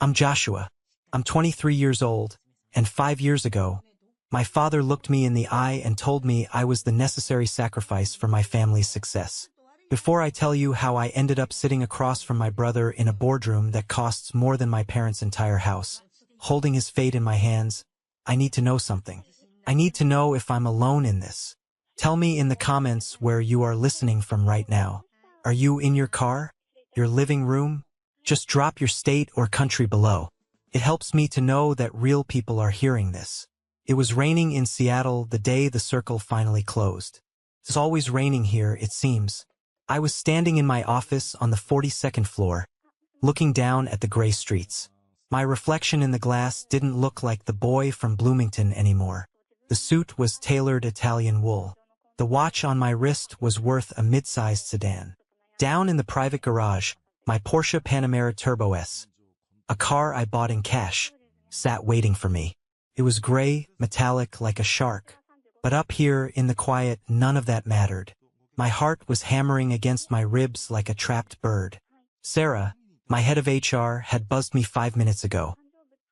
I'm Joshua. I'm 23 years old, and 5 years ago, my father looked me in the eye and told me I was the necessary sacrifice for my family's success. Before I tell you how I ended up sitting across from my brother in a boardroom that costs more than my parents' entire house, holding his fate in my hands, I need to know something. I need to know if I'm alone in this. Tell me in the comments where you are listening from right now. Are you in your car? Your living room? Just drop your state or country below. It helps me to know that real people are hearing this. It was raining in Seattle the day the circle finally closed. It's always raining here, it seems. I was standing in my office on the 42nd floor, looking down at the gray streets. My reflection in the glass didn't look like the boy from Bloomington anymore. The suit was tailored Italian wool. The watch on my wrist was worth a mid-sized sedan. Down in the private garage, my Porsche Panamera Turbo S, a car I bought in cash, sat waiting for me. It was gray, metallic like a shark. But up here in the quiet, none of that mattered. My heart was hammering against my ribs like a trapped bird. Sarah, my head of HR, had buzzed me 5 minutes ago.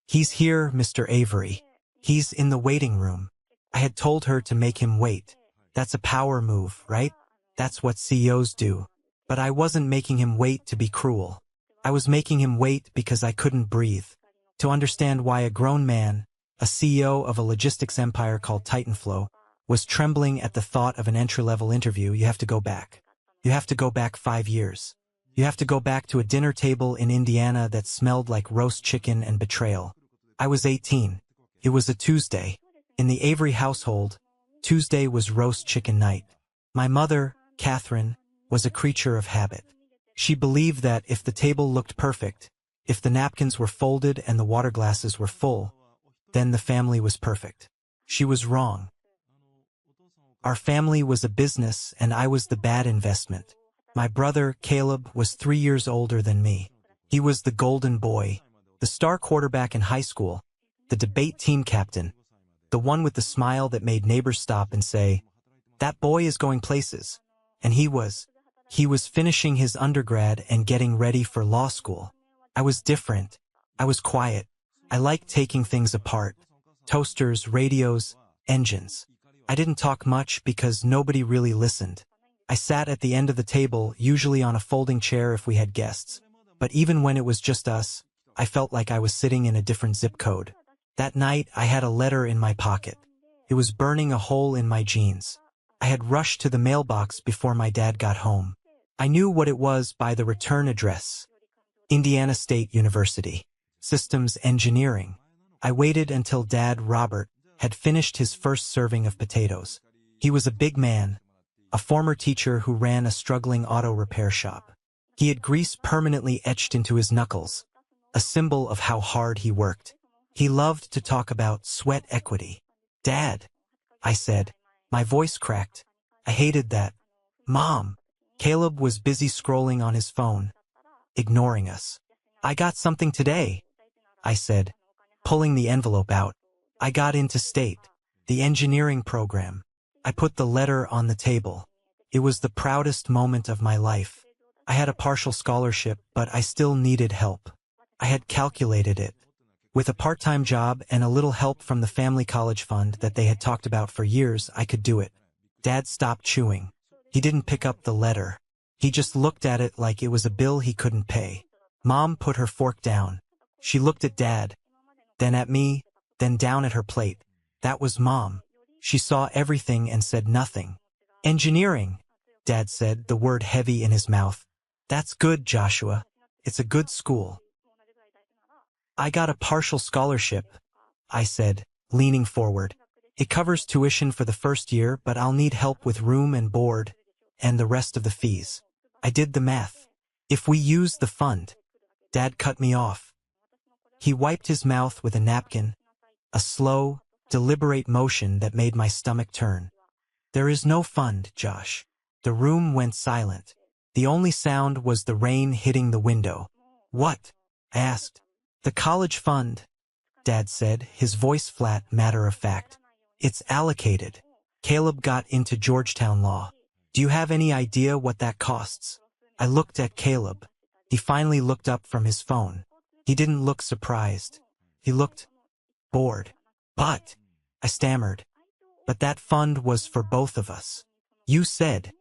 "He's here, Mr. Avery. He's in the waiting room." I had told her to make him wait. That's a power move, right? That's what CEOs do. But I wasn't making him wait to be cruel. I was making him wait because I couldn't breathe. To understand why a grown man, a CEO of a logistics empire called Titanflow, was trembling at the thought of an entry-level interview, you have to go back. You have to go back 5 years. You have to go back to a dinner table in Indiana that smelled like roast chicken and betrayal. I was 18. It was a Tuesday. In the Avery household, Tuesday was roast chicken night. My mother, Catherine, was a creature of habit. She believed that if the table looked perfect, if the napkins were folded and the water glasses were full, then the family was perfect. She was wrong. Our family was a business and I was the bad investment. My brother, Caleb, was 3 years older than me. He was the golden boy, the star quarterback in high school, the debate team captain, the one with the smile that made neighbors stop and say, "That boy is going places." And he was finishing his undergrad and getting ready for law school. I was different. I was quiet. I liked taking things apart. Toasters, radios, engines. I didn't talk much because nobody really listened. I sat at the end of the table, usually on a folding chair if we had guests. But even when it was just us, I felt like I was sitting in a different zip code. That night, I had a letter in my pocket. It was burning a hole in my jeans. I had rushed to the mailbox before my dad got home. I knew what it was by the return address. Indiana State University. Systems Engineering. I waited until Dad, Robert, had finished his first serving of potatoes. He was a big man, a former teacher who ran a struggling auto repair shop. He had grease permanently etched into his knuckles, a symbol of how hard he worked. He loved to talk about sweat equity. "Dad," I said. My voice cracked. I hated that. "Mom." Caleb was busy scrolling on his phone, ignoring us. "I got something today," I said, pulling the envelope out. I got into state, the engineering program. I put the letter on the table. It was the proudest moment of my life. I had a partial scholarship, but I still needed help. I had calculated it. With a part-time job and a little help from the family college fund that they had talked about for years, I could do it. Dad stopped chewing. He didn't pick up the letter. He just looked at it like it was a bill he couldn't pay. Mom put her fork down. She looked at Dad, then at me, then down at her plate. That was Mom. She saw everything and said nothing. "Engineering," Dad said, the word heavy in his mouth. "That's good, Joshua. It's a good school." "I got a partial scholarship," I said, leaning forward. "It covers tuition for the first year, but I'll need help with room and board, and the rest of the fees." I did the math. "If we use the fund." Dad cut me off. He wiped his mouth with a napkin, a slow, deliberate motion that made my stomach turn. "There is no fund, Josh." The room went silent. The only sound was the rain hitting the window. "What?" I asked. "The college fund," Dad said, his voice flat, matter-of-fact. "It's allocated. Caleb got into Georgetown Law. Do you have any idea what that costs?" I looked at Caleb. He finally looked up from his phone. He didn't look surprised. He looked bored. But, I stammered, but that fund was for both of us. You said.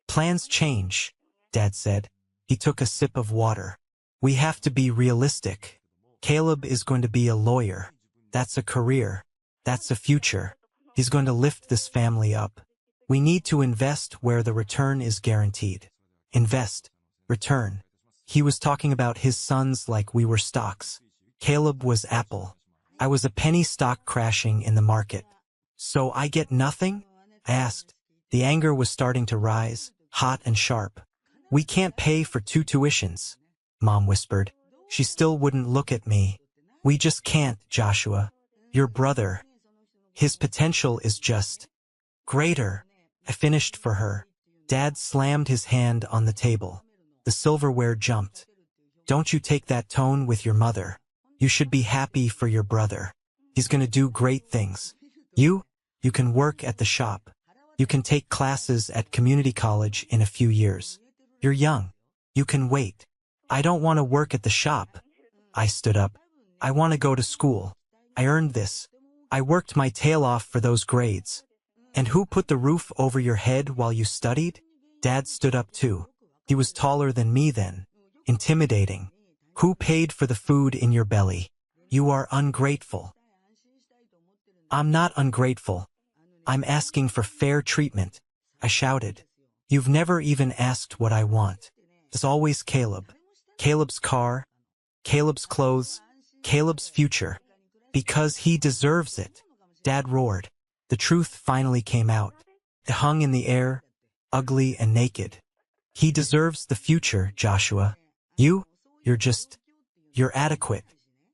Plans change, Dad said. He took a sip of water. We have to be realistic. Caleb is going to be a lawyer. That's a career. That's a future. He's going to lift this family up. We need to invest where the return is guaranteed. Invest. Return. He was talking about his sons like we were stocks. Caleb was Apple. I was a penny stock crashing in the market. So I get nothing? I asked. The anger was starting to rise, hot and sharp. We can't pay for 2 tuitions, Mom whispered. She still wouldn't look at me. We just can't, Joshua. Your brother. His potential is just greater. I finished for her. Dad slammed his hand on the table. The silverware jumped. Don't you take that tone with your mother. You should be happy for your brother. He's gonna do great things. You can work at the shop. You can take classes at community college in a few years. You're young. You can wait. I don't want to work at the shop. I stood up. I want to go to school. I earned this. I worked my tail off for those grades. And who put the roof over your head while you studied? Dad stood up too. He was taller than me then. Intimidating. Who paid for the food in your belly? You are ungrateful. I'm not ungrateful. I'm asking for fair treatment, I shouted. You've never even asked what I want. It's always Caleb. Caleb's car, Caleb's clothes, Caleb's future. Because he deserves it. Dad roared. The truth finally came out. It hung in the air, ugly and naked. He deserves the future, Joshua. You're adequate.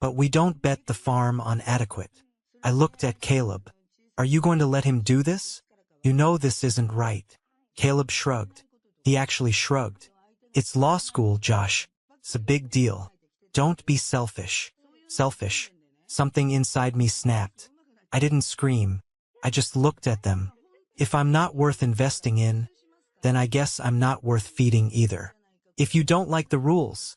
But we don't bet the farm on adequate. I looked at Caleb. Are you going to let him do this? You know this isn't right. Caleb shrugged. He actually shrugged. It's law school, Josh. It's a big deal. Don't be selfish. Selfish. Something inside me snapped. I didn't scream. I just looked at them. If I'm not worth investing in, then I guess I'm not worth feeding either. If you don't like the rules,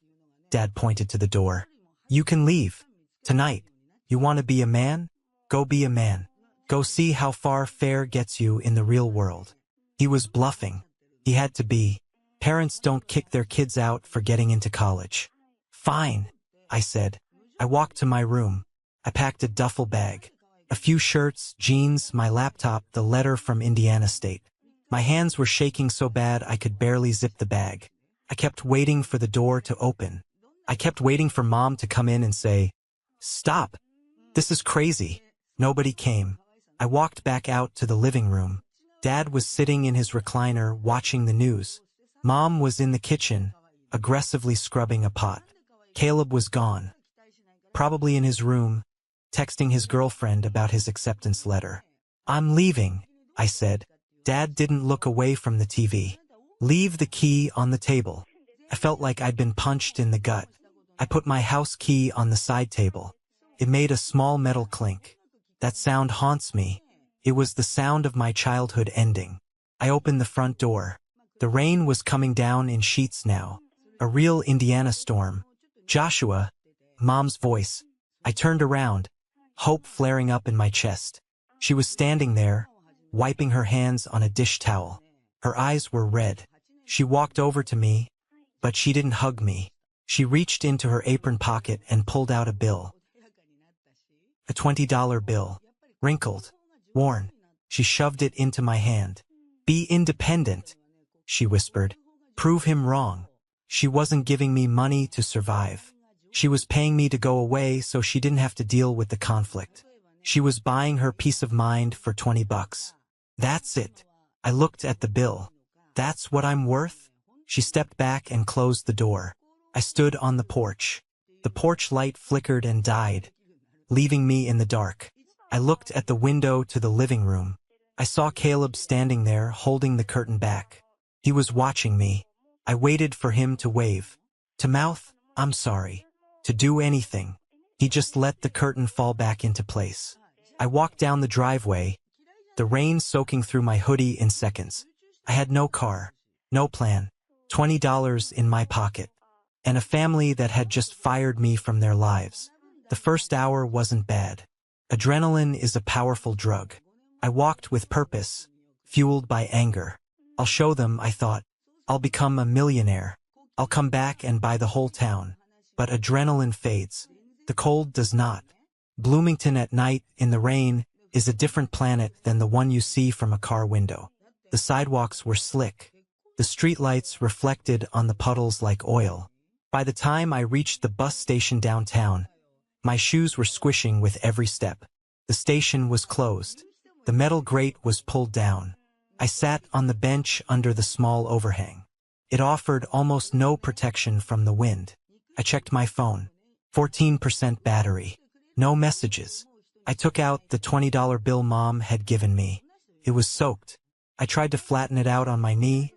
Dad pointed to the door, you can leave. Tonight. You want to be a man? Go be a man. Go see how far fair gets you in the real world. He was bluffing. He had to be. Parents don't kick their kids out for getting into college. Fine, I said. I walked to my room. I packed a duffel bag. A few shirts, jeans, my laptop, the letter from Indiana State. My hands were shaking so bad I could barely zip the bag. I kept waiting for the door to open. I kept waiting for Mom to come in and say, "Stop. This is crazy." Nobody came. I walked back out to the living room. Dad was sitting in his recliner watching the news. Mom was in the kitchen, aggressively scrubbing a pot. Caleb was gone. Probably in his room, texting his girlfriend about his acceptance letter. I'm leaving, I said. Dad didn't look away from the TV. Leave the key on the table. I felt like I'd been punched in the gut. I put my house key on the side table. It made a small metal clink. That sound haunts me. It was the sound of my childhood ending. I opened the front door. The rain was coming down in sheets now. A real Indiana storm. Joshua, Mom's voice. I turned around, hope flaring up in my chest. She was standing there, wiping her hands on a dish towel. Her eyes were red. She walked over to me, but she didn't hug me. She reached into her apron pocket and pulled out a bill. A $20 bill. Wrinkled. Worn. She shoved it into my hand. Be independent, she whispered. Prove him wrong. She wasn't giving me money to survive. She was paying me to go away so she didn't have to deal with the conflict. She was buying her peace of mind for $20. That's it. I looked at the bill. That's what I'm worth? She stepped back and closed the door. I stood on the porch. The porch light flickered and died, leaving me in the dark. I looked at the window to the living room. I saw Caleb standing there, holding the curtain back. He was watching me. I waited for him to wave. To mouth, "I'm sorry." To do anything. He just let the curtain fall back into place. I walked down the driveway, the rain soaking through my hoodie in seconds. I had no car, no plan, $20 in my pocket. and a family that had just fired me from their lives. The first hour wasn't bad. Adrenaline is a powerful drug. I walked with purpose, fueled by anger. I'll show them, I thought. I'll become a millionaire. I'll come back and buy the whole town. But adrenaline fades. The cold does not. Bloomington at night, in the rain, is a different planet than the one you see from a car window. The sidewalks were slick. The streetlights reflected on the puddles like oil. By the time I reached the bus station downtown, my shoes were squishing with every step. The station was closed. The metal grate was pulled down. I sat on the bench under the small overhang. It offered almost no protection from the wind. I checked my phone. 14% battery. No messages. I took out the $20 bill Mom had given me. It was soaked. I tried to flatten it out on my knee,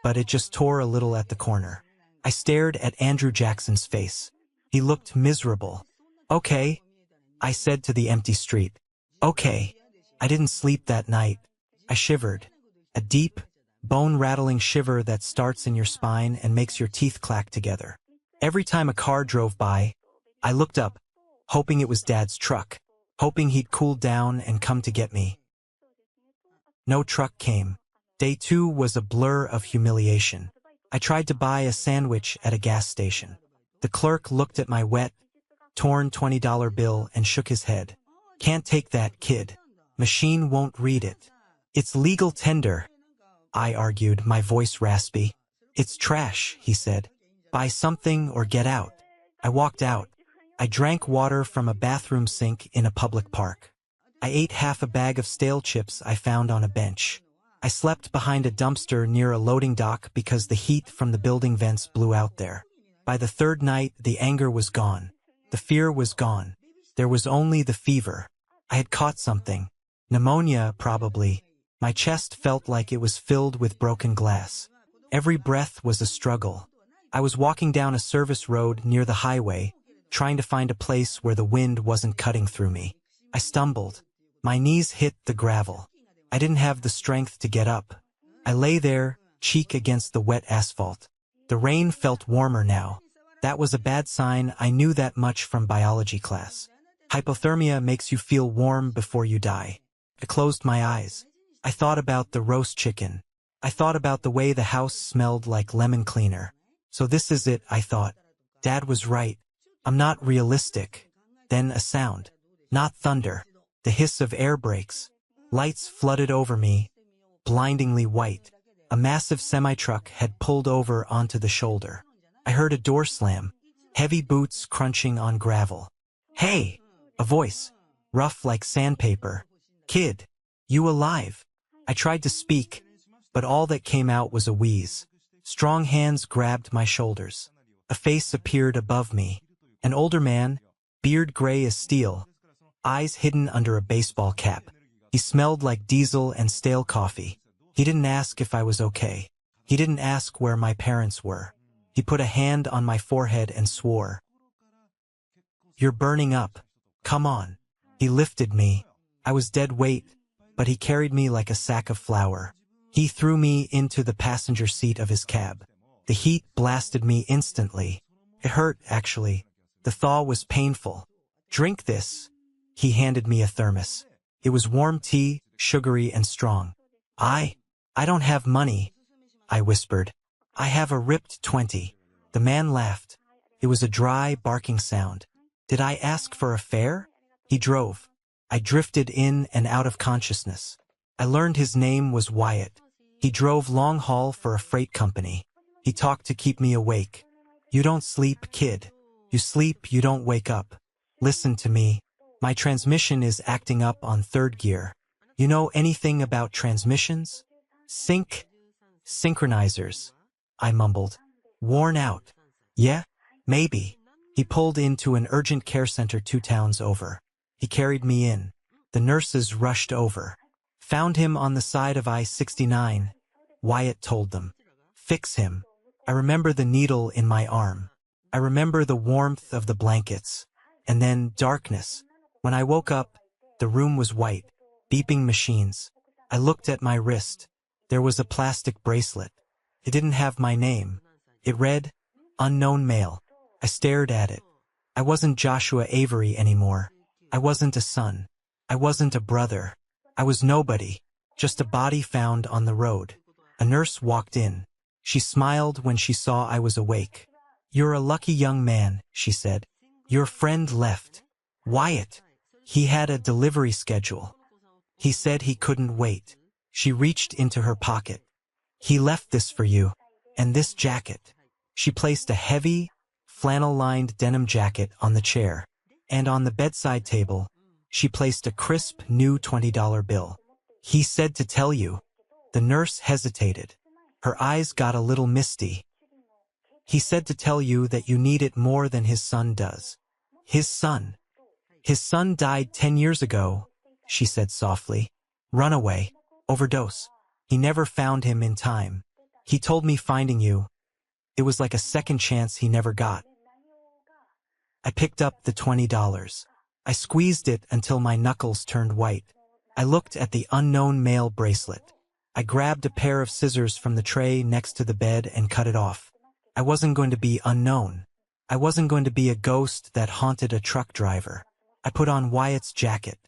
but it just tore a little at the corner. I stared at Andrew Jackson's face. He looked miserable. "Okay," I said to the empty street. "Okay." I didn't sleep that night. I shivered. A deep, bone-rattling shiver that starts in your spine and makes your teeth clack together. Every time a car drove by, I looked up, hoping it was Dad's truck, hoping he'd cool down and come to get me. No truck came. Day 2 was a blur of humiliation. I tried to buy a sandwich at a gas station. The clerk looked at my wet, torn $20 bill and shook his head. "Can't take that, kid. Machine won't read it." "It's legal tender," I argued, my voice raspy. "It's trash," he said. "Buy something or get out." I walked out. I drank water from a bathroom sink in a public park. I ate half a bag of stale chips I found on a bench. I slept behind a dumpster near a loading dock because the heat from the building vents blew out there. By the third night, the anger was gone. The fear was gone. There was only the fever. I had caught something. Pneumonia, probably. My chest felt like it was filled with broken glass. Every breath was a struggle. I was walking down a service road near the highway, trying to find a place where the wind wasn't cutting through me. I stumbled. My knees hit the gravel. I didn't have the strength to get up. I lay there, cheek against the wet asphalt. The rain felt warmer now. That was a bad sign. I knew that much from biology class. Hypothermia makes you feel warm before you die. I closed my eyes. I thought about the roast chicken. I thought about the way the house smelled like lemon cleaner. So this is it, I thought. Dad was right. I'm not realistic. Then a sound. Not thunder. The hiss of air brakes. Lights flooded over me, blindingly white. A massive semi-truck had pulled over onto the shoulder. I heard a door slam, heavy boots crunching on gravel. "Hey!" A voice, rough like sandpaper. "Kid, you alive?" I tried to speak, but all that came out was a wheeze. Strong hands grabbed my shoulders. A face appeared above me. An older man, beard gray as steel, eyes hidden under a baseball cap. He smelled like diesel and stale coffee. He didn't ask if I was okay. He didn't ask where my parents were. He put a hand on my forehead and swore. "You're burning up. Come on." He lifted me. I was dead weight, but he carried me like a sack of flour. He threw me into the passenger seat of his cab. The heat blasted me instantly. It hurt, actually. The thaw was painful. "Drink this." He handed me a thermos. It was warm tea, sugary and strong. I don't have money," I whispered. "I have a ripped 20. The man laughed. It was a dry, barking sound. Did I ask for a fare? He drove. I drifted in and out of consciousness. I learned his name was Wyatt. He drove long haul for a freight company. He talked to keep me awake. "You don't sleep, kid. You sleep, you don't wake up. Listen to me. My transmission is acting up on third gear. You know anything about transmissions?" Synchronizers," I mumbled. "Worn out." "Yeah, maybe." He pulled into an urgent care center 2 towns over. He carried me in. The nurses rushed over. "Found him on the side of I-69, Wyatt told them. "Fix him." I remember the needle in my arm. I remember the warmth of the blankets. And then darkness. When I woke up, the room was white, beeping machines. I looked at my wrist. There was a plastic bracelet. It didn't have my name. It read, Unknown mail. I stared at it. I wasn't Joshua Avery anymore. I wasn't a son. I wasn't a brother. I was nobody, just a body found on the road. A nurse walked in. She smiled when she saw I was awake. "You're a lucky young man," she said. "Your friend left. Wyatt. He had a delivery schedule. He said he couldn't wait." She reached into her pocket. "He left this for you. And this jacket." She placed a heavy, flannel-lined denim jacket on the chair. And on the bedside table, she placed a crisp, new $20 bill. "He said to tell you." The nurse hesitated. Her eyes got a little misty. "He said to tell you that you need it more than his son does." "His son? His son died 10 years ago," she said softly. "Runaway. Overdose. He never found him in time. He told me finding you. It was like a second chance he never got." I picked up the $20. I squeezed it until my knuckles turned white. I looked at the unknown mail bracelet. I grabbed a pair of scissors from the tray next to the bed and cut it off. I wasn't going to be unknown. I wasn't going to be a ghost that haunted a truck driver. I put on Wyatt's jacket.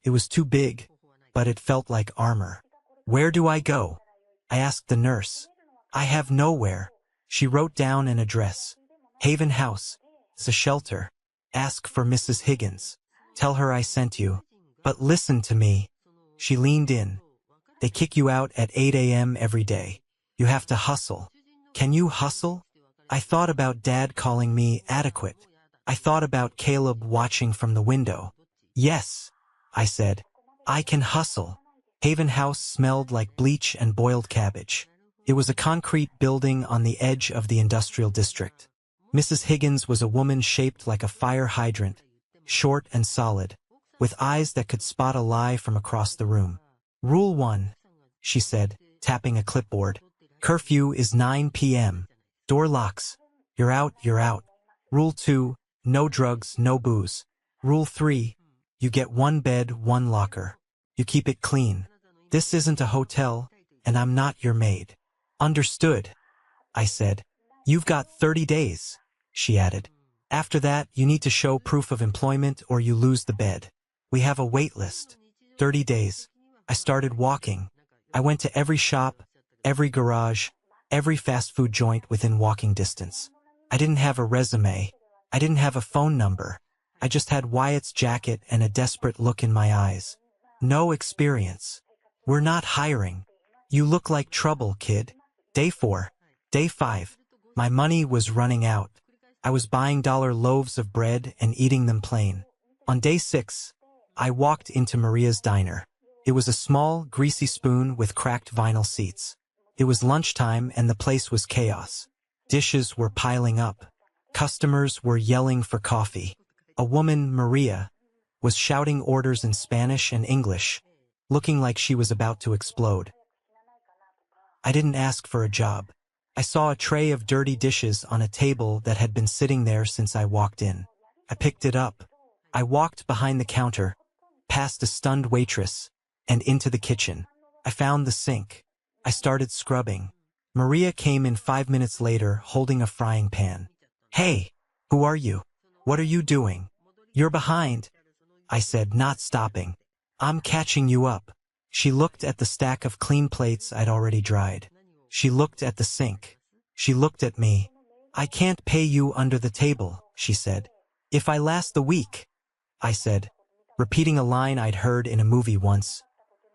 It was too big, but it felt like armor. "Where do I go?" I asked the nurse. "I have nowhere." She wrote down an address. "Haven House. It's a shelter. Ask for Mrs. Higgins. Tell her I sent you. But listen to me." She leaned in. "They kick you out at 8 a.m. every day. You have to hustle. Can you hustle?" I thought about Dad calling me adequate. I thought about Caleb watching from the window. "Yes," I said. "I can hustle." Haven House smelled like bleach and boiled cabbage. It was a concrete building on the edge of the industrial district. Mrs. Higgins was a woman shaped like a fire hydrant, short and solid, with eyes that could spot a lie from across the room. "Rule 1, she said, tapping a clipboard. "Curfew is 9 p.m. Door locks. You're out, you're out. Rule 2, no drugs, no booze. Rule 3, you get one bed, one locker. You keep it clean. This isn't a hotel, and I'm not your maid." "Understood," I said. "You've got 30 days, she added. "After that, you need to show proof of employment or you lose the bed. We have a wait list." 30 days. I started walking. I went to every shop, every garage, every fast food joint within walking distance. I didn't have a resume. I didn't have a phone number. I just had Wyatt's jacket and a desperate look in my eyes. "No experience. We're not hiring. You look like trouble, kid." Day 4. Day 5. My money was running out. I was buying dollar loaves of bread and eating them plain. On day 6, I walked into Maria's diner. It was a small, greasy spoon with cracked vinyl seats. It was lunchtime and the place was chaos. Dishes were piling up. Customers were yelling for coffee. A woman, Maria, was shouting orders in Spanish and English, looking like she was about to explode. I didn't ask for a job. I saw a tray of dirty dishes on a table that had been sitting there since I walked in. I picked it up. I walked behind the counter, past a stunned waitress, and into the kitchen. I found the sink. I started scrubbing. Maria came in 5 minutes later, holding a frying pan. "Hey, who are you? What are you doing?" "You're behind," I said, not stopping. "I'm catching you up." She looked at the stack of clean plates I'd already dried. She looked at the sink. She looked at me. "I can't pay you under the table," she said. "If I last the week," I said, repeating a line I'd heard in a movie once.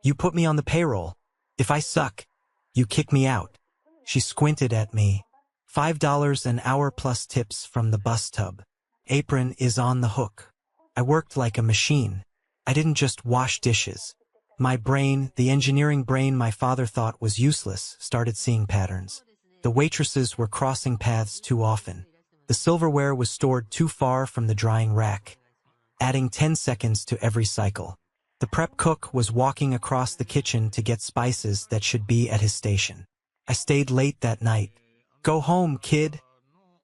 "You put me on the payroll. If I suck, you kick me out." She squinted at me. $5 an hour plus tips from the bus tub. Apron is on the hook. I worked like a machine. I didn't just wash dishes. My brain, the engineering brain my father thought was useless, started seeing patterns. The waitresses were crossing paths too often. The silverware was stored too far from the drying rack, adding 10 seconds to every cycle. The prep cook was walking across the kitchen to get spices that should be at his station. I stayed late that night. "Go home, kid,"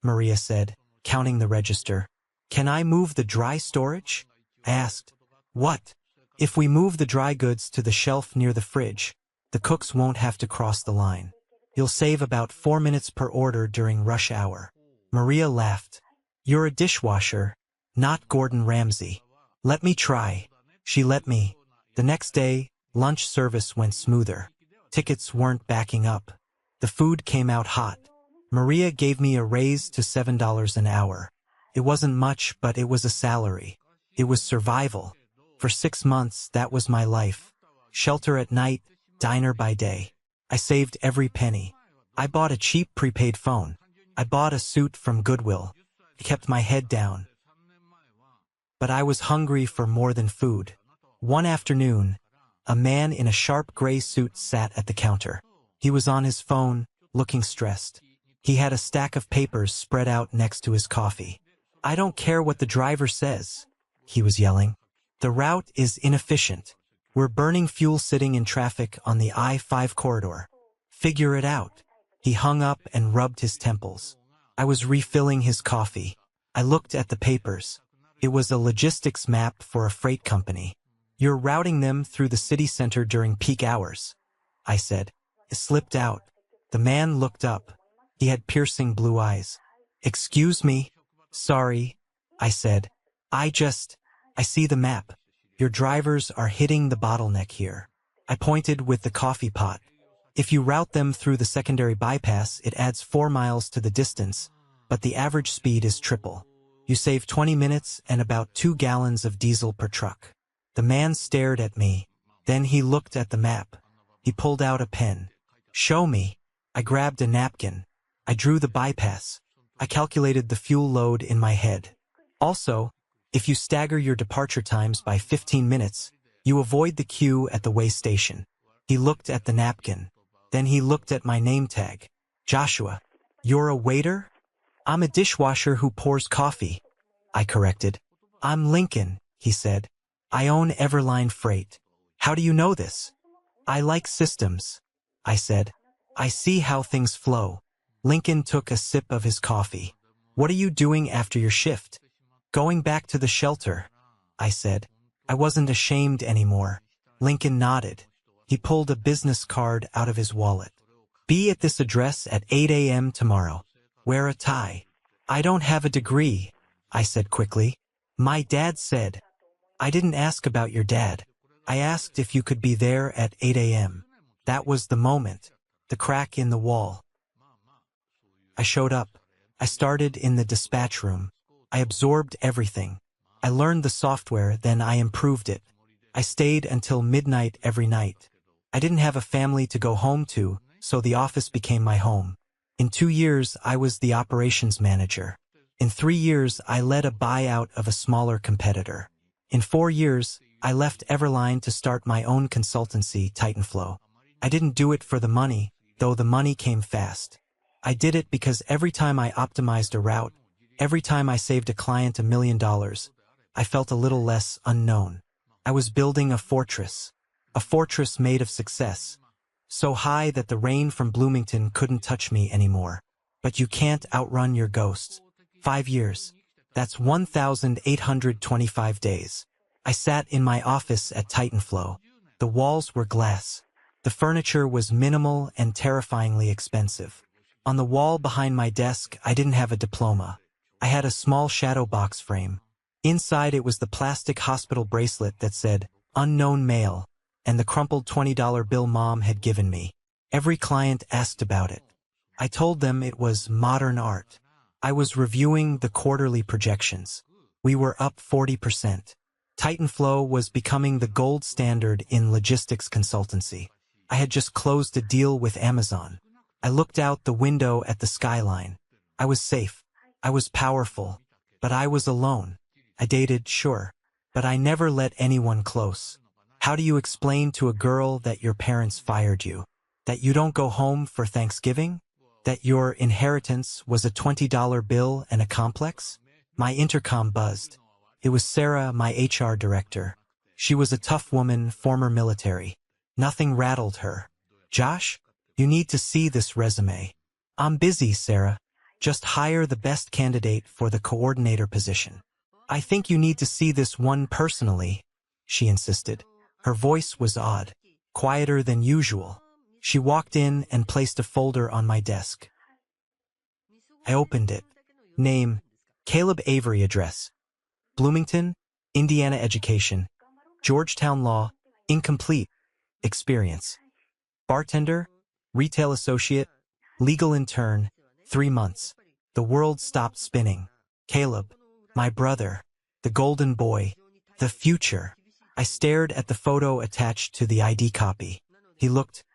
Maria said, counting the register. "Can I move the dry storage?" I asked. "What?" "If we move the dry goods to the shelf near the fridge, the cooks won't have to cross the line. You'll save about 4 minutes per order during rush hour." Maria laughed. You're a dishwasher, not Gordon Ramsay. Let me try. She let me. The next day, lunch service went smoother. Tickets weren't backing up. The food came out hot. Maria gave me a raise to $7 an hour. It wasn't much, but it was a salary. It was survival. For 6 months, that was my life. Shelter at night, diner by day. I saved every penny. I bought a cheap prepaid phone. I bought a suit from Goodwill. I kept my head down. But I was hungry for more than food. One afternoon, a man in a sharp gray suit sat at the counter. He was on his phone, looking stressed. He had a stack of papers spread out next to his coffee. I don't care what the driver says, he was yelling. The route is inefficient. We're burning fuel sitting in traffic on the I-5 corridor. Figure it out. He hung up and rubbed his temples. I was refilling his coffee. I looked at the papers. It was a logistics map for a freight company. You're routing them through the city center during peak hours, I said. It slipped out. The man looked up. He had piercing blue eyes. Excuse me? Sorry, I said. I see the map. Your drivers are hitting the bottleneck here. I pointed with the coffee pot. If you route them through the secondary bypass, it adds 4 miles to the distance, but the average speed is triple. You save 20 minutes and about 2 gallons of diesel per truck. The man stared at me. Then he looked at the map. He pulled out a pen. Show me. I grabbed a napkin. I drew the bypass. I calculated the fuel load in my head. Also, if you stagger your departure times by 15 minutes, you avoid the queue at the way station. He looked at the napkin. Then he looked at my name tag. Joshua, you're a waiter? I'm a dishwasher who pours coffee, I corrected. I'm Lincoln, he said. I own Everline Freight. How do you know this? I like systems, I said. I see how things flow. Lincoln took a sip of his coffee. What are you doing after your shift? Going back to the shelter, I said. I wasn't ashamed anymore. Lincoln nodded. He pulled a business card out of his wallet. Be at this address at 8 a.m. tomorrow. Wear a tie. I don't have a degree, I said quickly. My dad said. I didn't ask about your dad. I asked if you could be there at 8 a.m. That was the moment. The crack in the wall. I showed up. I started in the dispatch room. I absorbed everything. I learned the software, then I improved it. I stayed until midnight every night. I didn't have a family to go home to, so the office became my home. In 2 years, I was the operations manager. In 3 years, I led a buyout of a smaller competitor. In 4 years, I left Everline to start my own consultancy, Titanflow. I didn't do it for the money, though the money came fast. I did it because every time I optimized a route, every time I saved a client $1 million, I felt a little less unknown. I was building a fortress made of success, so high that the rain from Bloomington couldn't touch me anymore. But you can't outrun your ghosts. 5 years. That's 1,825 days. I sat in my office at Titanflow. The walls were glass. The furniture was minimal and terrifyingly expensive. On the wall behind my desk, I didn't have a diploma. I had a small shadow box frame. Inside it was the plastic hospital bracelet that said, "Unknown Male," and the crumpled $20 bill Mom had given me. Every client asked about it. I told them it was modern art. I was reviewing the quarterly projections. We were up 40%. Titanflow was becoming the gold standard in logistics consultancy. I had just closed a deal with Amazon. I looked out the window at the skyline. I was safe. I was powerful. But I was alone. I dated, sure. But I never let anyone close. How do you explain to a girl that your parents fired you? That you don't go home for Thanksgiving? That your inheritance was a $20 bill and a complex? My intercom buzzed. It was Sarah, my HR director. She was a tough woman, former military. Nothing rattled her. Josh, you need to see this resume. I'm busy, Sarah. Just hire the best candidate for the coordinator position. I think you need to see this one personally, she insisted. Her voice was odd, quieter than usual. She walked in and placed a folder on my desk. I opened it. Name, Caleb Avery. Address, Bloomington, Indiana. Education, Georgetown. Law, incomplete. Experience, bartender, retail associate, legal intern, 3 months. The world stopped spinning. Caleb, my brother, the golden boy, the future. I stared at the photo attached to the ID copy. He looked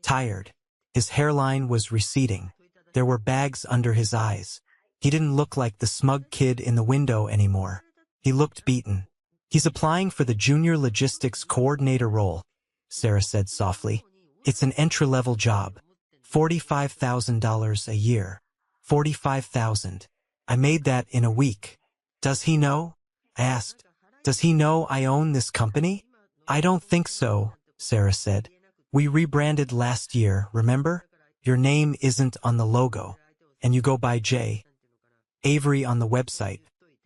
tired. His hairline was receding. There were bags under his eyes. He didn't look like the smug kid in the window anymore. He looked beaten. He's applying for the junior logistics coordinator role, Sarah said softly. It's an entry-level job. $45,000 a year. $45,000. I made that in a week. Does he know? I asked. Does he know I own this company? I don't think so, Sarah said. We rebranded last year, remember? Your name isn't on the logo, and you go by J. Avery on the website.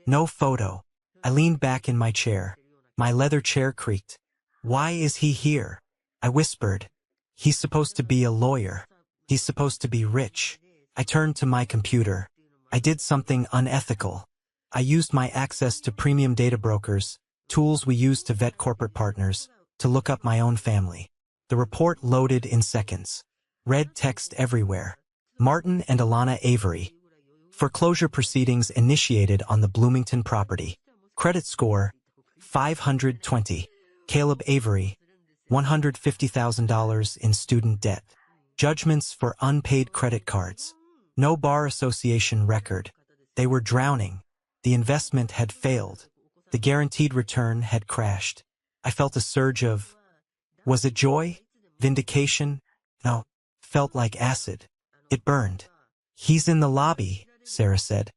No photo. I leaned back in my chair. My leather chair creaked. Why is he here? I whispered. He's supposed to be a lawyer. He's supposed to be rich. I turned to my computer. I did something unethical. I used my access to premium data brokers, tools we use to vet corporate partners, to look up my own family. The report loaded in seconds. Red text everywhere. Martin and Alana Avery. Foreclosure proceedings initiated on the Bloomington property. Credit score, 520. Caleb Avery, $150,000 in student debt. Judgments for unpaid credit cards. No bar association record. They were drowning. The investment had failed. The guaranteed return had crashed. I felt a surge of, was it joy? Vindication? No, felt like acid. It burned. He's in the lobby, Sarah said.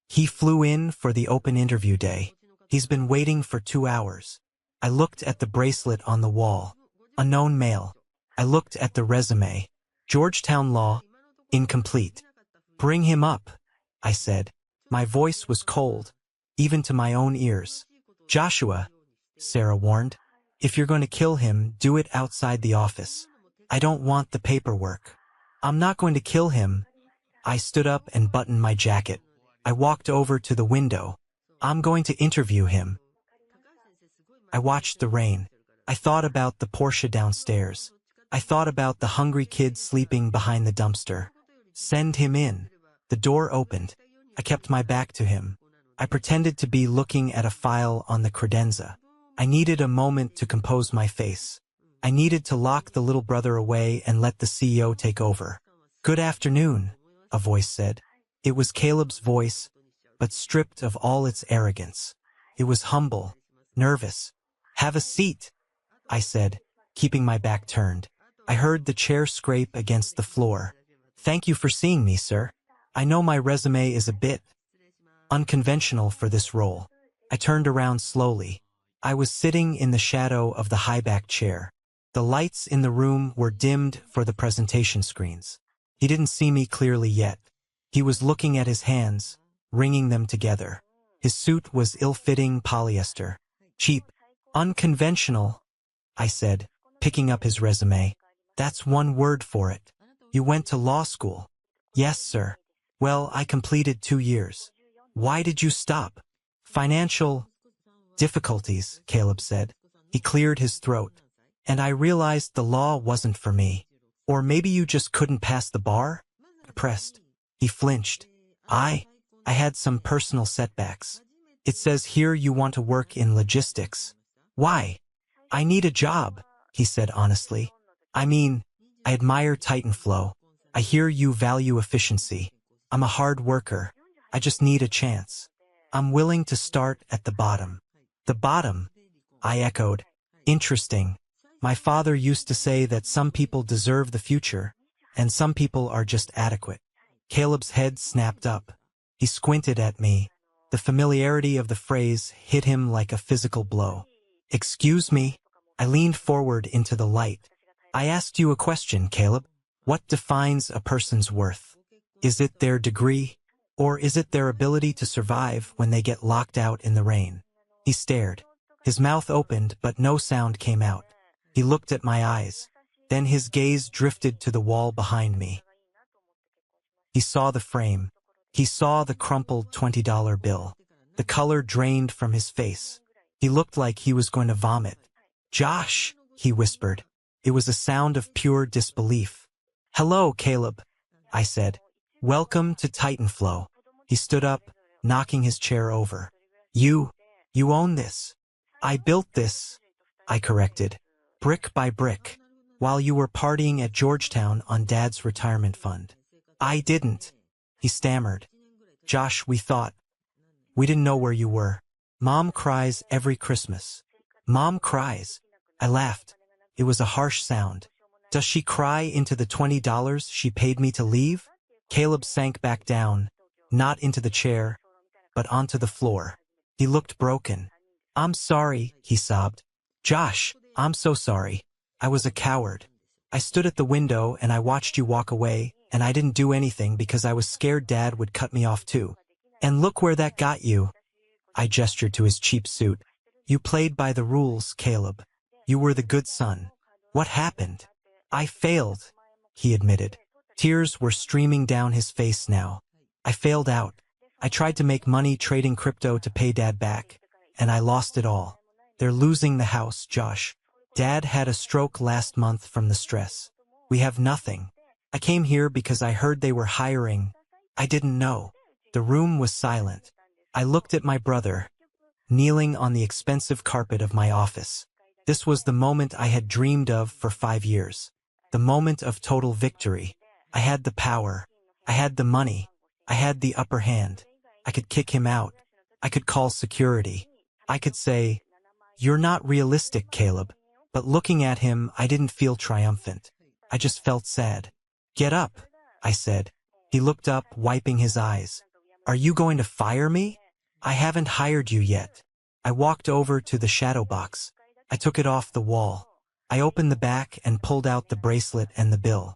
He flew in for the open interview day. He's been waiting for 2 hours. I looked at the bracelet on the wall. Unknown male. I looked at the resume. Georgetown Law, incomplete. Bring him up, I said. My voice was cold, even to my own ears. Joshua, Sarah warned, if you're going to kill him, do it outside the office. I don't want the paperwork. I'm not going to kill him. I stood up and buttoned my jacket. I walked over to the window. I'm going to interview him. I watched the rain. I thought about the Porsche downstairs. I thought about the hungry kid sleeping behind the dumpster. Send him in. The door opened. I kept my back to him. I pretended to be looking at a file on the credenza. I needed a moment to compose my face. I needed to lock the little brother away and let the CEO take over. Good afternoon, a voice said. It was Caleb's voice, but stripped of all its arrogance. It was humble, nervous. Have a seat, I said, keeping my back turned. I heard the chair scrape against the floor. Thank you for seeing me, sir. I know my resume is a bit unconventional for this role. I turned around slowly. I was sitting in the shadow of the high-back chair. The lights in the room were dimmed for the presentation screens. He didn't see me clearly yet. He was looking at his hands, wringing them together. His suit was ill-fitting polyester. Cheap. Unconventional, I said, picking up his resume. That's one word for it. You went to law school. Yes, sir. Well, I completed 2 years. Why did you stop? Financial difficulties, Caleb said. He cleared his throat. And I realized the law wasn't for me. Or maybe you just couldn't pass the bar? Depressed. He flinched. I had some personal setbacks. It says here you want to work in logistics. Why? I need a job, he said honestly. I mean, I admire Titanflow. I hear you value efficiency. I'm a hard worker. I just need a chance. I'm willing to start at the bottom. The bottom? I echoed. Interesting. My father used to say that some people deserve the future, and some people are just adequate. Caleb's head snapped up. He squinted at me. The familiarity of the phrase hit him like a physical blow. Excuse me? I leaned forward into the light. I asked you a question, Caleb. What defines a person's worth? Is it their degree, or is it their ability to survive when they get locked out in the rain? He stared. His mouth opened, but no sound came out. He looked at my eyes. Then his gaze drifted to the wall behind me. He saw the frame. He saw the crumpled $20 bill. The color drained from his face. He looked like he was going to vomit. "Josh," he whispered. It was a sound of pure disbelief. "Hello, Caleb," I said. "Welcome to Titanflow." He stood up, knocking his chair over. You own this." "I built this," I corrected, "brick by brick, while you were partying at Georgetown on Dad's retirement fund." "I didn't," he stammered. "Josh, we didn't know where you were. Mom cries every Christmas." "Mom cries?" I laughed. It was a harsh sound. "Does she cry into the $20 she paid me to leave?" Caleb sank back down, not into the chair, but onto the floor. He looked broken. "I'm sorry," he sobbed. "Josh, I'm so sorry. I was a coward. I stood at the window and I watched you walk away, and I didn't do anything because I was scared Dad would cut me off too. And look where that got you." I gestured to his cheap suit. "You played by the rules, Caleb. You were the good son. What happened?" "I failed," he admitted. Tears were streaming down his face now. "I failed out. I tried to make money trading crypto to pay Dad back, and I lost it all. They're losing the house, Josh. Dad had a stroke last month from the stress. We have nothing. I came here because I heard they were hiring. I didn't know." The room was silent. I looked at my brother, kneeling on the expensive carpet of my office. This was the moment I had dreamed of for 5 years. The moment of total victory. I had the power. I had the money. I had the upper hand. I could kick him out. I could call security. I could say, "You're not realistic, Caleb." But looking at him, I didn't feel triumphant. I just felt sad. "Get up," I said. He looked up, wiping his eyes. "Are you going to fire me?" "I haven't hired you yet." I walked over to the shadow box. I took it off the wall. I opened the back and pulled out the bracelet and the bill.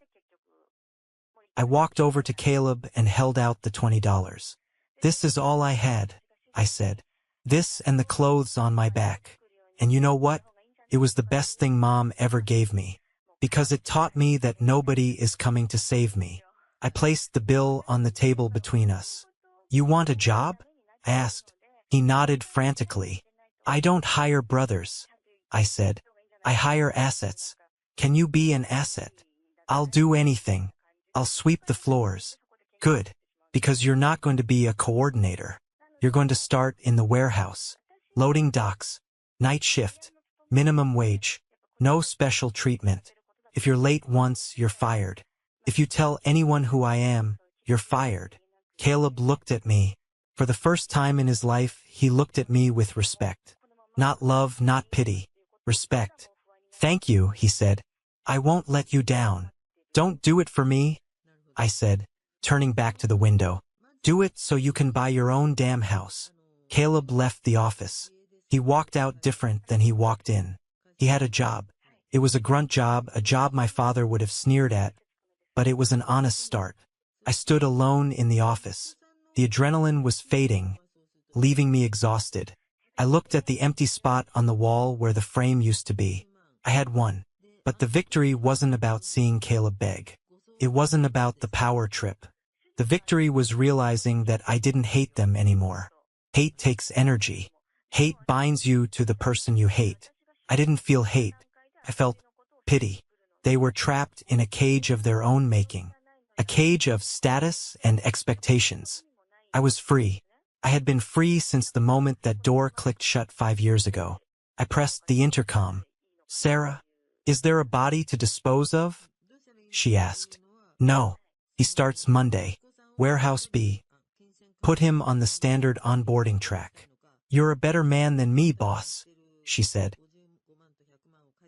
I walked over to Caleb and held out the $20. "This is all I had," I said. "This and the clothes on my back. And you know what? It was the best thing Mom ever gave me, because it taught me that nobody is coming to save me." I placed the bill on the table between us. "You want a job?" I asked. He nodded frantically. "I don't hire brothers," I said. "I hire assets. Can you be an asset?" "I'll do anything. I'll sweep the floors." "Good, because you're not going to be a coordinator. You're going to start in the warehouse. Loading docks. Night shift. Minimum wage. No special treatment. If you're late once, you're fired. If you tell anyone who I am, you're fired." Caleb looked at me. For the first time in his life, he looked at me with respect. Not love, not pity. Respect. "Thank you," he said. "I won't let you down." "Don't do it for me," I said, turning back to the window. "Do it so you can buy your own damn house." Caleb left the office. He walked out different than he walked in. He had a job. It was a grunt job, a job my father would have sneered at, but it was an honest start. I stood alone in the office. The adrenaline was fading, leaving me exhausted. I looked at the empty spot on the wall where the frame used to be. I had won. But the victory wasn't about seeing Caleb beg. It wasn't about the power trip. The victory was realizing that I didn't hate them anymore. Hate takes energy. Hate binds you to the person you hate. I didn't feel hate. I felt pity. They were trapped in a cage of their own making. A cage of status and expectations. I was free. I had been free since the moment that door clicked shut 5 years ago. I pressed the intercom. "Sarah, is there a body to dispose of?" she asked. "No. He starts Monday. Warehouse B. Put him on the standard onboarding track." "You're a better man than me, boss," she said.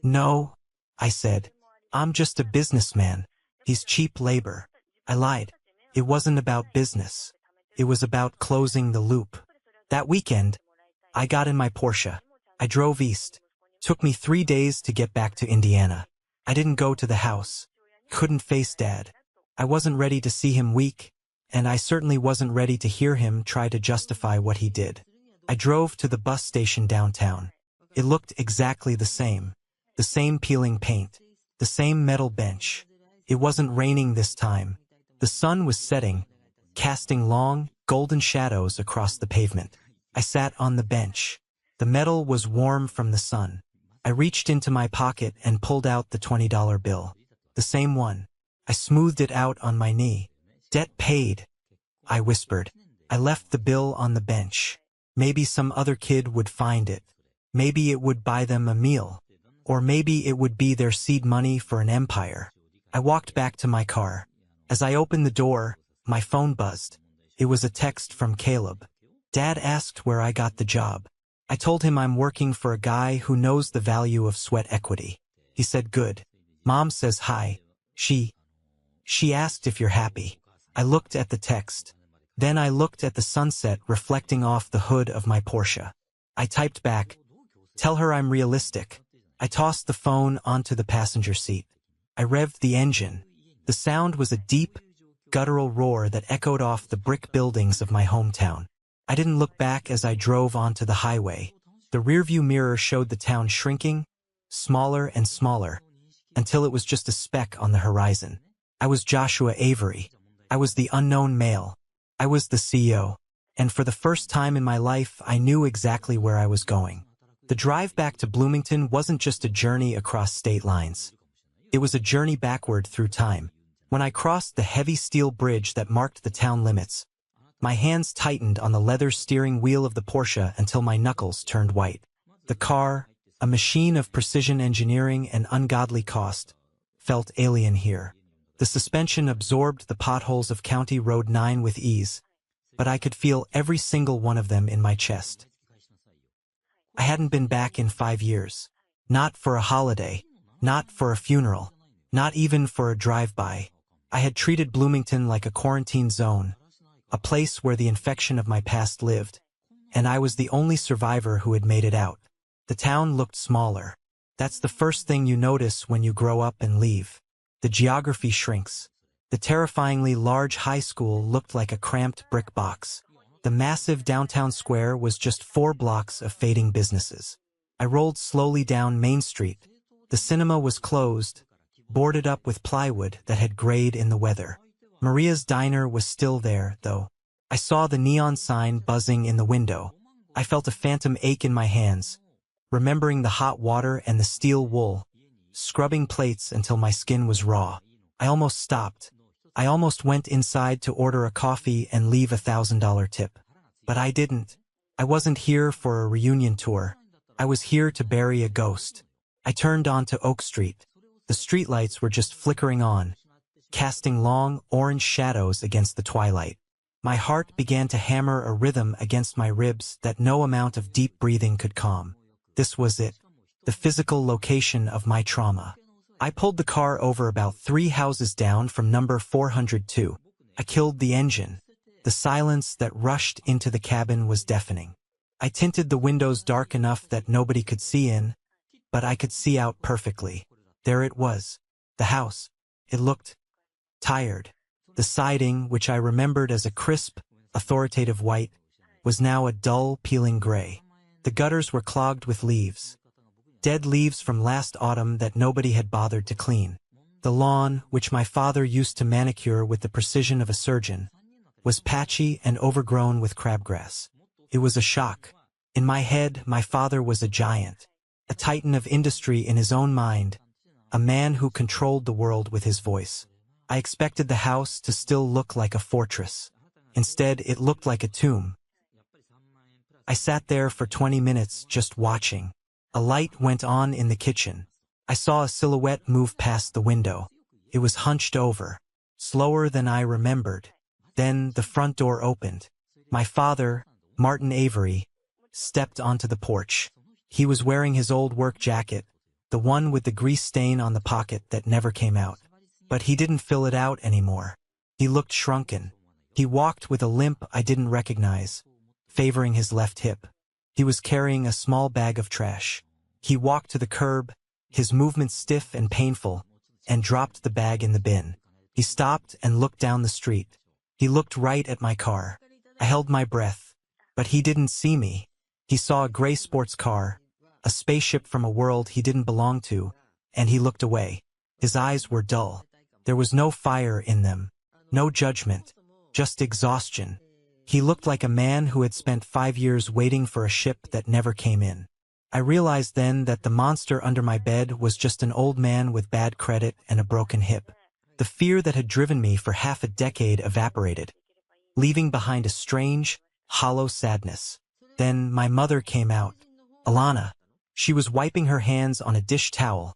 "No," I said. "I'm just a businessman. He's cheap labor." I lied. It wasn't about business. It was about closing the loop. That weekend, I got in my Porsche. I drove east. Took me 3 days to get back to Indiana. I didn't go to the house. Couldn't face Dad. I wasn't ready to see him weak, and I certainly wasn't ready to hear him try to justify what he did. I drove to the bus station downtown. It looked exactly the same. The same peeling paint. The same metal bench. It wasn't raining this time. The sun was setting. casting long, golden shadows across the pavement. I sat on the bench. The metal was warm from the sun. I reached into my pocket and pulled out the $20 bill. The same one. I smoothed it out on my knee. Debt paid, I whispered. I left the bill on the bench. Maybe some other kid would find it. Maybe it would buy them a meal. Or maybe it would be their seed money for an empire. I walked back to my car. As I opened the door, my phone buzzed. It was a text from Caleb. Dad asked where I got the job. I told him I'm working for a guy who knows the value of sweat equity. He said, "Good. Mom says hi. She asked if you're happy." I looked at the text. Then I looked at the sunset reflecting off the hood of my Porsche. I typed back, "Tell her I'm realistic." I tossed the phone onto the passenger seat. I revved the engine. The sound was a deep, guttural roar that echoed off the brick buildings of my hometown. I didn't look back as I drove onto the highway. The rearview mirror showed the town shrinking, smaller and smaller, until it was just a speck on the horizon. I was Joshua Avery. I was the unknown male. I was the CEO. And for the first time in my life, I knew exactly where I was going. The drive back to Bloomington wasn't just a journey across state lines. It was a journey backward through time. When I crossed the heavy steel bridge that marked the town limits, my hands tightened on the leather steering wheel of the Porsche until my knuckles turned white. The car, a machine of precision engineering and ungodly cost, felt alien here. The suspension absorbed the potholes of County Road 9 with ease, but I could feel every single one of them in my chest. I hadn't been back in 5 years. Not for a holiday, not for a funeral, not even for a drive-by. I had treated Bloomington like a quarantine zone, a place where the infection of my past lived, and I was the only survivor who had made it out. The town looked smaller. That's the first thing you notice when you grow up and leave. The geography shrinks. The terrifyingly large high school looked like a cramped brick box. The massive downtown square was just 4 blocks of fading businesses. I rolled slowly down Main Street. The cinema was closed, boarded up with plywood that had grayed in the weather. Maria's diner was still there, though. I saw the neon sign buzzing in the window. I felt a phantom ache in my hands, remembering the hot water and the steel wool, scrubbing plates until my skin was raw. I almost stopped. I almost went inside to order a coffee and leave a $1,000 tip. But I didn't. I wasn't here for a reunion tour. I was here to bury a ghost. I turned onto Oak Street. The streetlights were just flickering on, casting long, orange shadows against the twilight. My heart began to hammer a rhythm against my ribs that no amount of deep breathing could calm. This was it, the physical location of my trauma. I pulled the car over about 3 houses down from number 402. I killed the engine. The silence that rushed into the cabin was deafening. I tinted the windows dark enough that nobody could see in, but I could see out perfectly. There it was, the house. It looked tired. The siding, which I remembered as a crisp, authoritative white, was now a dull, peeling gray. The gutters were clogged with leaves. Dead leaves from last autumn that nobody had bothered to clean. The lawn, which my father used to manicure with the precision of a surgeon, was patchy and overgrown with crabgrass. It was a shock. In my head, my father was a giant, a titan of industry in his own mind, a man who controlled the world with his voice. I expected the house to still look like a fortress. Instead, it looked like a tomb. I sat there for 20 minutes just watching. A light went on in the kitchen. I saw a silhouette move past the window. It was hunched over, slower than I remembered. Then the front door opened. My father, Martin Avery, stepped onto the porch. He was wearing his old work jacket, the one with the grease stain on the pocket that never came out. But he didn't fill it out anymore. He looked shrunken. He walked with a limp I didn't recognize, favoring his left hip. He was carrying a small bag of trash. He walked to the curb, his movements stiff and painful, and dropped the bag in the bin. He stopped and looked down the street. He looked right at my car. I held my breath, but he didn't see me. He saw a gray sports car, a spaceship from a world he didn't belong to, and he looked away. His eyes were dull. There was no fire in them, no judgment, just exhaustion. He looked like a man who had spent 5 years waiting for a ship that never came in. I realized then that the monster under my bed was just an old man with bad credit and a broken hip. The fear that had driven me for half a decade evaporated, leaving behind a strange, hollow sadness. Then my mother came out. Alana. She was wiping her hands on a dish towel,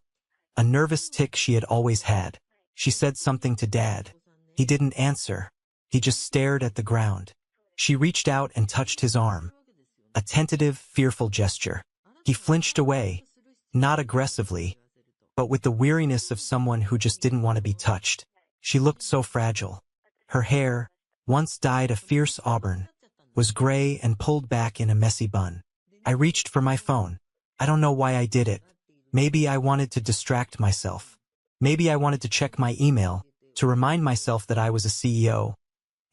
a nervous tic she had always had. She said something to Dad. He didn't answer. He just stared at the ground. She reached out and touched his arm. A tentative, fearful gesture. He flinched away, not aggressively, but with the weariness of someone who just didn't want to be touched. She looked so fragile. Her hair, once dyed a fierce auburn, was gray and pulled back in a messy bun. I reached for my phone. I don't know why I did it. Maybe I wanted to distract myself. Maybe I wanted to check my email, to remind myself that I was a CEO,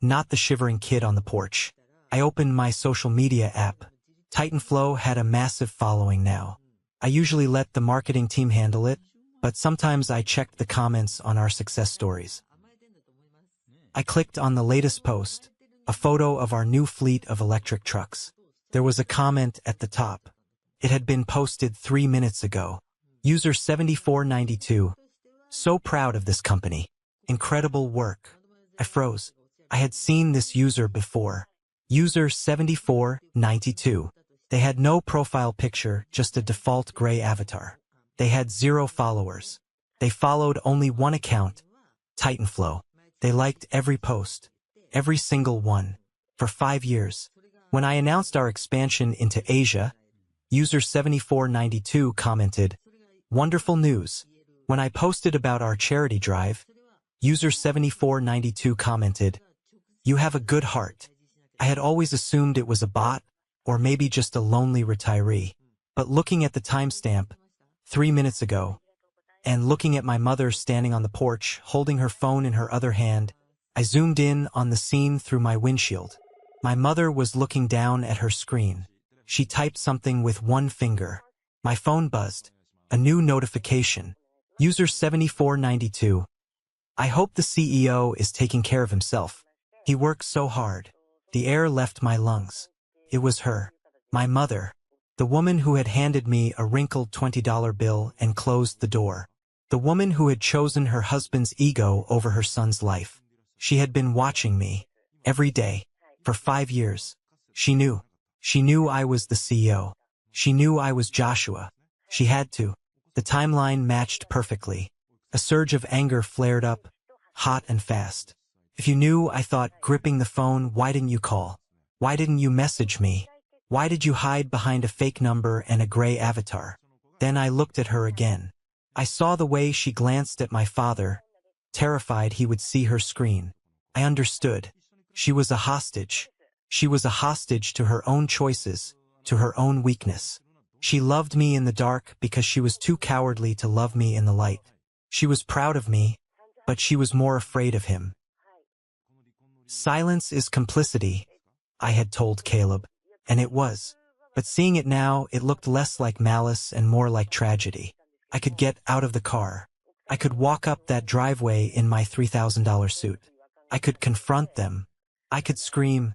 not the shivering kid on the porch. I opened my social media app. Titanflow had a massive following now. I usually let the marketing team handle it, but sometimes I checked the comments on our success stories. I clicked on the latest post, a photo of our new fleet of electric trucks. There was a comment at the top. It had been posted 3 minutes ago. User 7492. So proud of this company. Incredible work. I froze. I had seen this user before. User 7492. They had no profile picture, just a default gray avatar. They had 0 followers. They followed only one account, Titanflow. They liked every post, every single one, for 5 years. When I announced our expansion into Asia, user 7492 commented, "Wonderful news." When I posted about our charity drive, user 7492 commented, "You have a good heart." I had always assumed it was a bot, or maybe just a lonely retiree. But looking at the timestamp, 3 minutes ago, and looking at my mother standing on the porch, holding her phone in her other hand, I zoomed in on the scene through my windshield. My mother was looking down at her screen. She typed something with one finger. My phone buzzed. A new notification. User 7492. I hope the CEO is taking care of himself. He works so hard. The air left my lungs. It was her. My mother. The woman who had handed me a wrinkled $20 bill and closed the door. The woman who had chosen her husband's ego over her son's life. She had been watching me. Every day. For 5 years. She knew. She knew I was the CEO. She knew I was Joshua. She had to. The timeline matched perfectly. A surge of anger flared up, hot and fast. If you knew, I thought, gripping the phone, why didn't you call? Why didn't you message me? Why did you hide behind a fake number and a gray avatar? Then I looked at her again. I saw the way she glanced at my father, terrified he would see her screen. I understood. She was a hostage. She was a hostage to her own choices, to her own weakness. She loved me in the dark because she was too cowardly to love me in the light. She was proud of me, but she was more afraid of him. Silence is complicity, I had told Caleb, and it was. But seeing it now, it looked less like malice and more like tragedy. I could get out of the car. I could walk up that driveway in my $3,000 suit. I could confront them. I could scream,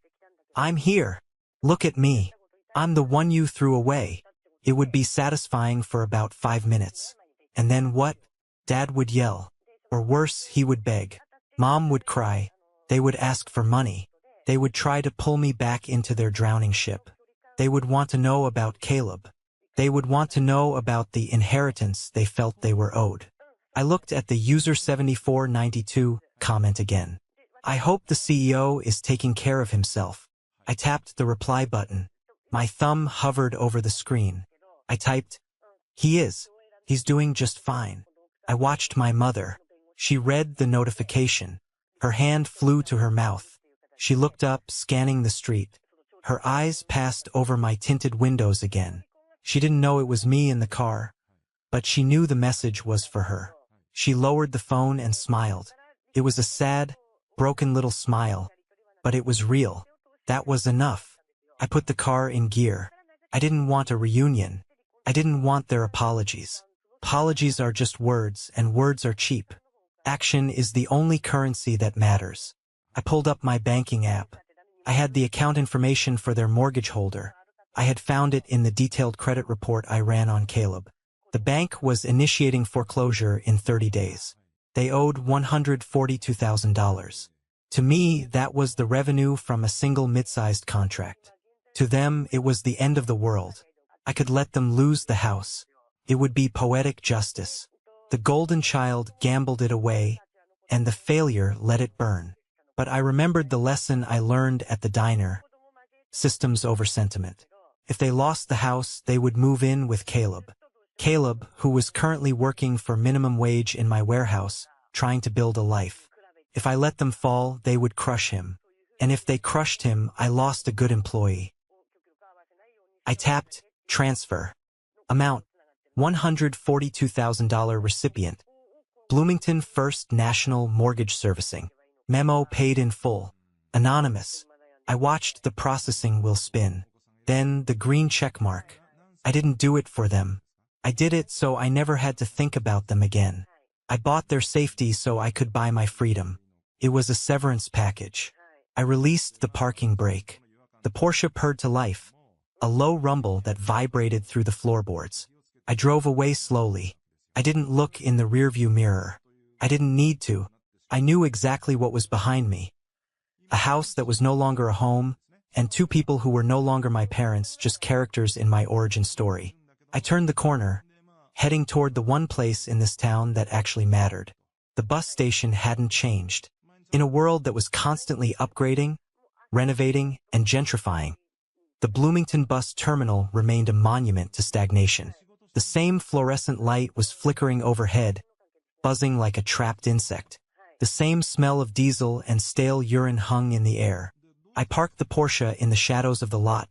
"I'm here. Look at me. I'm the one you threw away." It would be satisfying for about 5 minutes. And then what? Dad would yell. Or worse, he would beg. Mom would cry. They would ask for money. They would try to pull me back into their drowning ship. They would want to know about Caleb. They would want to know about the inheritance they felt they were owed. I looked at the user 7492 comment again. I hope the CEO is taking care of himself. I tapped the reply button. My thumb hovered over the screen. I typed, "He is. He's doing just fine." I watched my mother. She read the notification. Her hand flew to her mouth. She looked up, scanning the street. Her eyes passed over my tinted windows again. She didn't know it was me in the car, but she knew the message was for her. She lowered the phone and smiled. It was a sad, broken little smile, but it was real. That was enough. I put the car in gear. I didn't want a reunion. I didn't want their apologies. Apologies are just words, and words are cheap. Action is the only currency that matters. I pulled up my banking app. I had the account information for their mortgage holder. I had found it in the detailed credit report I ran on Caleb. The bank was initiating foreclosure in 30 days. They owed $142,000. To me, that was the revenue from a single mid-sized contract. To them, it was the end of the world. I could let them lose the house. It would be poetic justice. The golden child gambled it away, and the failure let it burn. But I remembered the lesson I learned at the diner: systems over sentiment. If they lost the house, they would move in with Caleb. Caleb, who was currently working for minimum wage in my warehouse, trying to build a life. If I let them fall, they would crush him. And if they crushed him, I lost a good employee. I tapped transfer. Amount: $142,000 recipient. Bloomington First National Mortgage Servicing. Memo paid in full. Anonymous. I watched the processing wheel spin. Then the green check mark. I didn't do it for them. I did it so I never had to think about them again. I bought their safety so I could buy my freedom. It was a severance package. I released the parking brake. The Porsche purred to life, a low rumble that vibrated through the floorboards. I drove away slowly. I didn't look in the rearview mirror. I didn't need to. I knew exactly what was behind me. A house that was no longer a home, and two people who were no longer my parents, just characters in my origin story. I turned the corner, heading toward the one place in this town that actually mattered. The bus station hadn't changed. In a world that was constantly upgrading, renovating, and gentrifying, the Bloomington bus terminal remained a monument to stagnation. The same fluorescent light was flickering overhead, buzzing like a trapped insect. The same smell of diesel and stale urine hung in the air. I parked the Porsche in the shadows of the lot,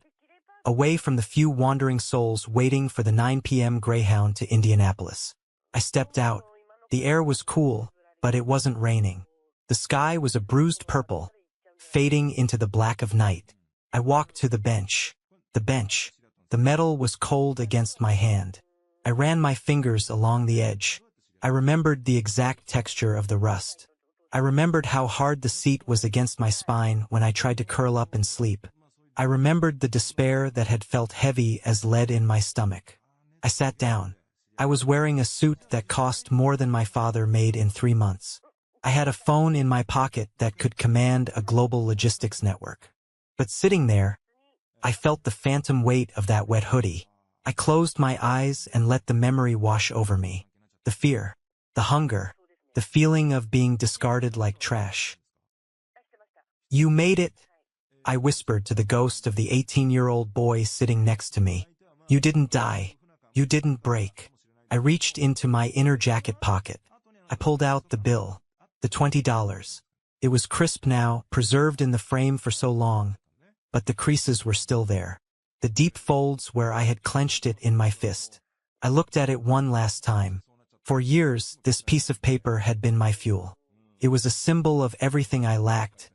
away from the few wandering souls waiting for the 9 p.m. Greyhound to Indianapolis. I stepped out. The air was cool, but it wasn't raining. The sky was a bruised purple, fading into the black of night. I walked to the bench. The bench. The metal was cold against my hand. I ran my fingers along the edge. I remembered the exact texture of the rust. I remembered how hard the seat was against my spine when I tried to curl up and sleep. I remembered the despair that had felt heavy as lead in my stomach. I sat down. I was wearing a suit that cost more than my father made in 3 months. I had a phone in my pocket that could command a global logistics network. But sitting there, I felt the phantom weight of that wet hoodie. I closed my eyes and let the memory wash over me. The fear, the hunger, the feeling of being discarded like trash. "You made it," I whispered to the ghost of the 18-year-old boy sitting next to me. "You didn't die. You didn't break." I reached into my inner jacket pocket. I pulled out the bill, the $20. It was crisp now, preserved in the frame for so long, but the creases were still there. The deep folds where I had clenched it in my fist. I looked at it one last time. For years, this piece of paper had been my fuel. It was a symbol of everything I lacked,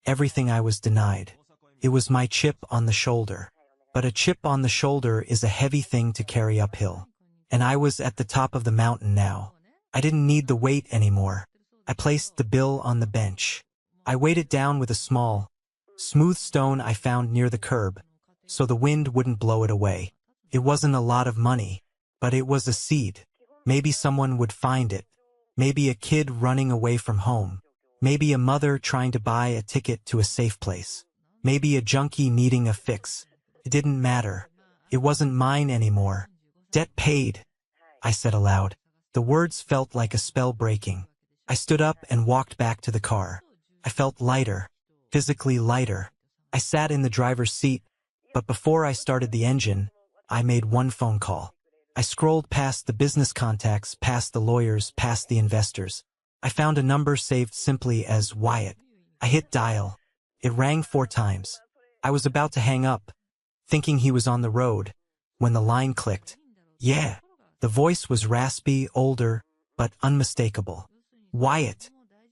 everything I was denied. It was my chip on the shoulder. But a chip on the shoulder is a heavy thing to carry uphill. And I was at the top of the mountain now. I didn't need the weight anymore. I placed the bill on the bench. I weighed it down with a small, smooth stone I found near the curb, so the wind wouldn't blow it away. It wasn't a lot of money, but it was a seed. Maybe someone would find it. Maybe a kid running away from home. Maybe a mother trying to buy a ticket to a safe place. Maybe a junkie needing a fix. It didn't matter. It wasn't mine anymore. "Debt paid," I said aloud. The words felt like a spell breaking. I stood up and walked back to the car. I felt lighter, physically lighter. I sat in the driver's seat, but before I started the engine, I made one phone call. I scrolled past the business contacts, past the lawyers, past the investors. I found a number saved simply as Wyatt. I hit dial. It rang 4 times. I was about to hang up, thinking he was on the road, when the line clicked. "Yeah." The voice was raspy, older, but unmistakable. "Wyatt,"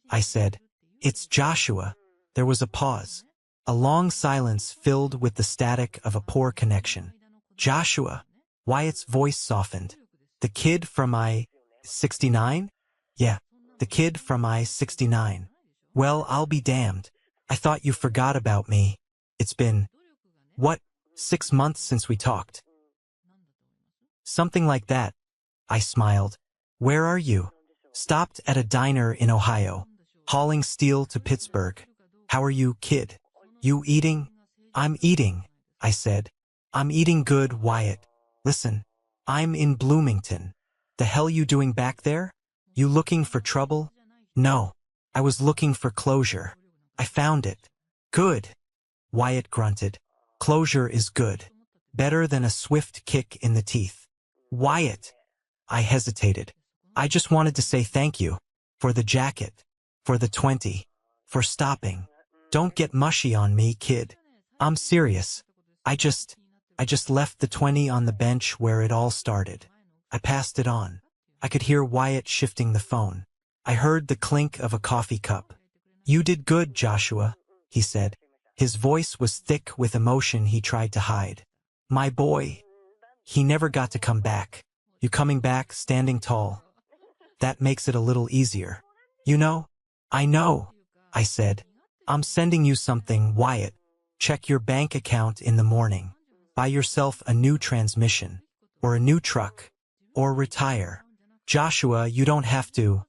I said. "It's Joshua." There was a pause. A long silence filled with the static of a poor connection. "Joshua." Wyatt's voice softened. "The kid from I-69? Yeah, the kid from I-69. Well, I'll be damned. I thought you forgot about me. It's been, what, 6 months since we talked? Something like that. I smiled. Where are you? Stopped at a diner in Ohio. Hauling steel to Pittsburgh. How are you, kid? You eating? I'm eating, I said. I'm eating good, Wyatt. Listen, I'm in Bloomington. The hell you doing back there? You looking for trouble? No. I was looking for closure. I found it. Good. Wyatt grunted. Closure is good. Better than a swift kick in the teeth. Wyatt. I hesitated. I just wanted to say thank you. For the jacket. For the 20. For stopping. Don't get mushy on me, kid. I'm serious. I just left the 20 on the bench where it all started. I passed it on. I could hear Wyatt shifting the phone. I heard the clink of a coffee cup. You did good, Joshua, he said. His voice was thick with emotion he tried to hide. My boy. He never got to come back. You coming back standing tall. That makes it a little easier. You know? I know, I said. I'm sending you something, Wyatt. Check your bank account in the morning. Buy yourself a new transmission. Or a new truck. Or retire. Joshua, you don't have to.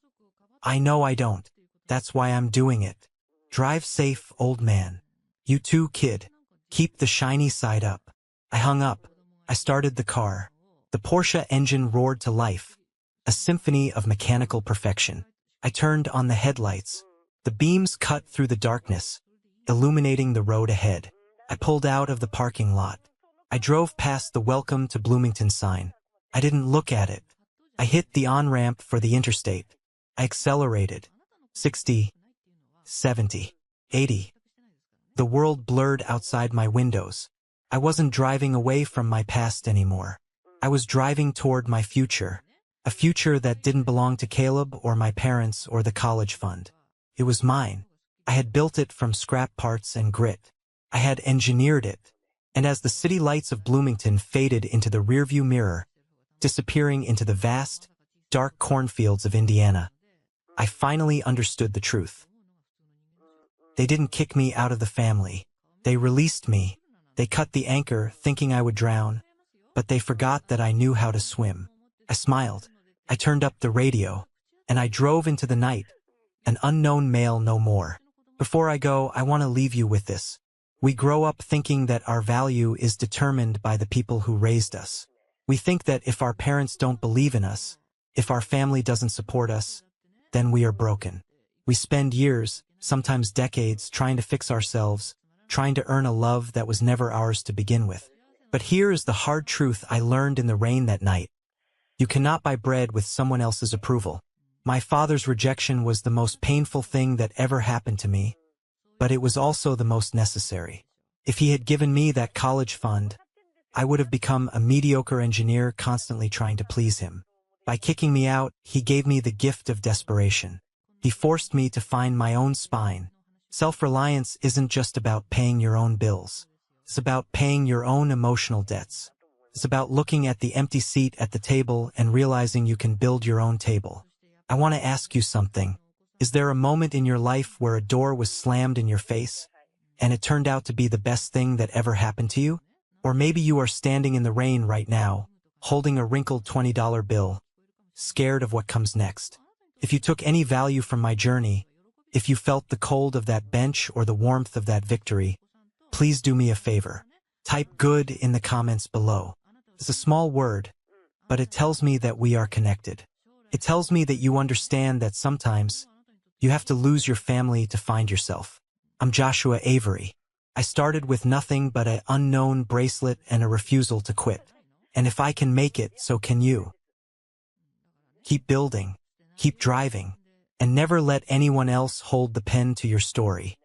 I know I don't. That's why I'm doing it. Drive safe, old man. You too, kid. Keep the shiny side up. I hung up. I started the car. The Porsche engine roared to life. A symphony of mechanical perfection. I turned on the headlights. The beams cut through the darkness, illuminating the road ahead. I pulled out of the parking lot. I drove past the Welcome to Bloomington sign. I didn't look at it. I hit the on-ramp for the interstate. I accelerated. 60, 70, 80. The world blurred outside my windows. I wasn't driving away from my past anymore. I was driving toward my future. A future that didn't belong to Caleb or my parents or the college fund. It was mine. I had built it from scrap parts and grit. I had engineered it. And as the city lights of Bloomington faded into the rearview mirror, disappearing into the vast, dark cornfields of Indiana, I finally understood the truth. They didn't kick me out of the family. They released me. They cut the anchor, thinking I would drown. But they forgot that I knew how to swim. I smiled. I turned up the radio. And I drove into the night. An unknown male no more. Before I go, I want to leave you with this. We grow up thinking that our value is determined by the people who raised us. We think that if our parents don't believe in us, if our family doesn't support us, then we are broken. We spend years, sometimes decades, trying to fix ourselves, trying to earn a love that was never ours to begin with. But here is the hard truth I learned in the rain that night. You cannot buy bread with someone else's approval. My father's rejection was the most painful thing that ever happened to me, but it was also the most necessary. If he had given me that college fund, I would have become a mediocre engineer constantly trying to please him. By kicking me out, he gave me the gift of desperation. He forced me to find my own spine. Self-reliance isn't just about paying your own bills. It's about paying your own emotional debts. It's about looking at the empty seat at the table and realizing you can build your own table. I want to ask you something. Is there a moment in your life where a door was slammed in your face, and it turned out to be the best thing that ever happened to you? Or maybe you are standing in the rain right now, holding a wrinkled $20 bill, scared of what comes next. If you took any value from my journey, if you felt the cold of that bench or the warmth of that victory, please do me a favor. Type good in the comments below. It's a small word, but it tells me that we are connected. It tells me that you understand that sometimes you have to lose your family to find yourself. I'm Joshua Avery. I started with nothing but an unknown bracelet and a refusal to quit. And if I can make it, so can you. Keep building, keep driving, and never let anyone else hold the pen to your story.